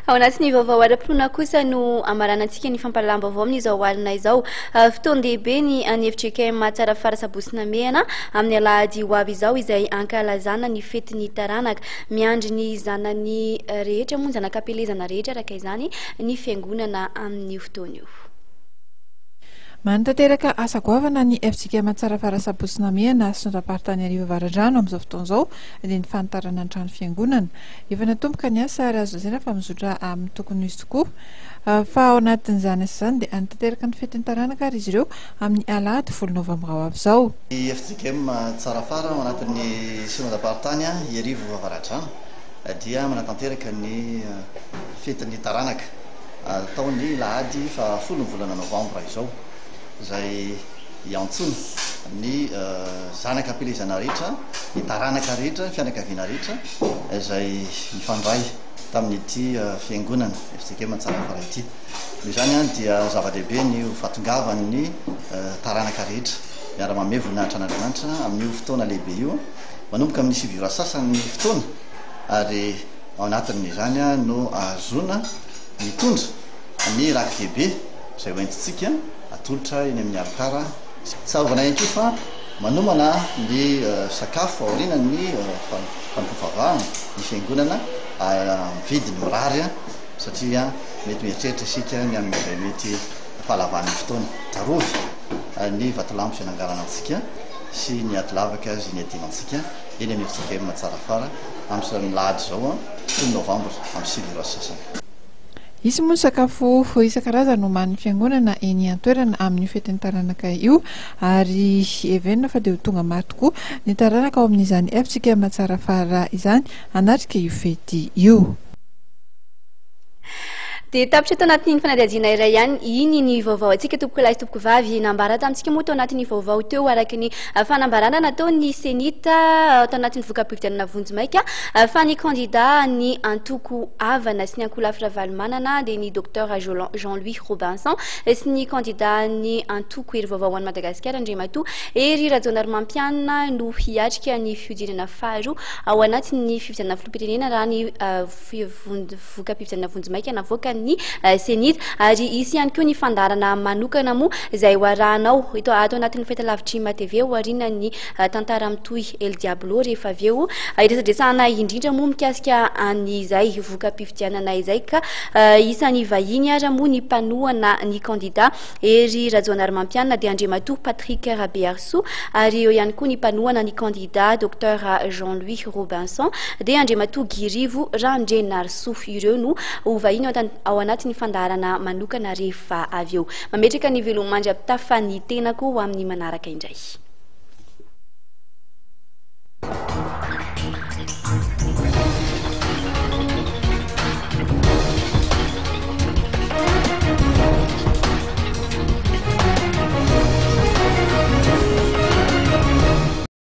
Ao anatin'ny vaovao ara-pinoana kosa no amaranantsika ny fampalalam-baovao amin'izao alina izao. Fotoan-dehibe ny anhevitra KM tsara fara sabosina mehana amin'ny alahady ho avy izao izay ankalazana ny fetin'ny taranaka. Miandry ny zanany rehetra moa ny zanak'ampelezana rehetra araka izany ny fiangonana amin'ny fotoana io. Mantanteraka asa goavana ny FJKM tsara fara sabosina mehana sy Andraparitany Varandrano amin'izao fotoana izao dia ny fanitarana ny trano fiangonana. Efa natomboka ny asa ary azo lazaina fa mizotra amin'ny tokony izy tokoa. Fa ao anatin'izany asa izany dia antanteraka ny fetin'ny taranaka ary izy ireo amin'ny alahady 10 novambra ho avy izao. Ny FJKM tsara fara ao anatin'ny Andraparitany Varandrano dia manatanteraka ny fetin'ny taranaka taon'ny lahady fa 10 volana novambra izao. Izay iantsona ny zanak'ampelezana rehetra, ny taranaka rehetra, ny fianakaviana rehetra izay mifandray tamin'ity fiangonana FJKM tsara fara ity. Izany dia zava-dehibe ny fahatongavan'ny taranaka rehetra miara-mamea voninahitra an'Andriamanitra amin'io fotoana lehibe io manomboka amin'ny 7 ora sasany ny fotoana ary ao anatin'izany no ahazoana mitondra ny rakidehibe izay hoentintsika atolotra eny amin'ny alokara. Tsy aovana ihany koa fa manomana ny sakafo aorinan'ny fampivavahana ny fiangonana vidiny mirary satria mety mieritreritra isika ny amin'izay mety fahalavan'ny fotoana. Tarovy ny vatolampy sy nangarana antsika sy ny atolavaka zy ny adinantsika eny amin'ny FJKM tsara fara amin'ny lahady izao 10 novambra amin'ny 7 ora sasany. Isy moa sakafo isan-karazany no man'ny fiangonana eny an-toerana amin'ny fetin'ny taranaka io ary evenina fa dia ho tonga maro tokoa ny taranaka ao amin'izany FJKM tsara fara izany anatrika io fety io. Dia tapitra tao anatin'ny fanadihadiana iray ihany iny ny vaovao antsika tompoko lahy sy tompoko vavy nambara tamintsika moa tao anatin'ny vaovao teo araky ny fanambarana nataon'ny senita tao anatin'ny voka-pifidianana Vonjimaika fa ny kandida ny antoko avana sy ny ankolafitra valimanana dia ny docteur Jean-Louis Robinson sy ny kandida ny antoko ery vaovao an'i Madagasikara Andriamatoa ery Rajaonary Mampianina no hiatrika ny fiodinana faharoa ao anatin'ny fifidianana filoham-pirenena raha ny voka-pifidianana Vonjimaika navoaka ny senita ary isy ihany koa ny fandarana manokana moa izay hoarahanao ito ato anatin'ny fahitalavitry matv hoarina ny tantara mitohy El Diablo rehefa avy eo iresadresahana indrindra moa mikasika an'izay voka-pifidianana izay ka isan'ny vahiny ara moa ny mpanohana ny kandida ery Rajaonary Mampianina dia Andriamatoa Patrick Rabearso ary eo ihany koa ny mpanohana ny kandida docteur Jean-Louis Robinson dia Andriamatoa Girivo Randrenarso ireo no ho vahiny ao anatin'ny fandarana manokana rehefa avy eo. Mametraka ny velomandry ampitafa ny tenako ho amin'ny manaraka indray.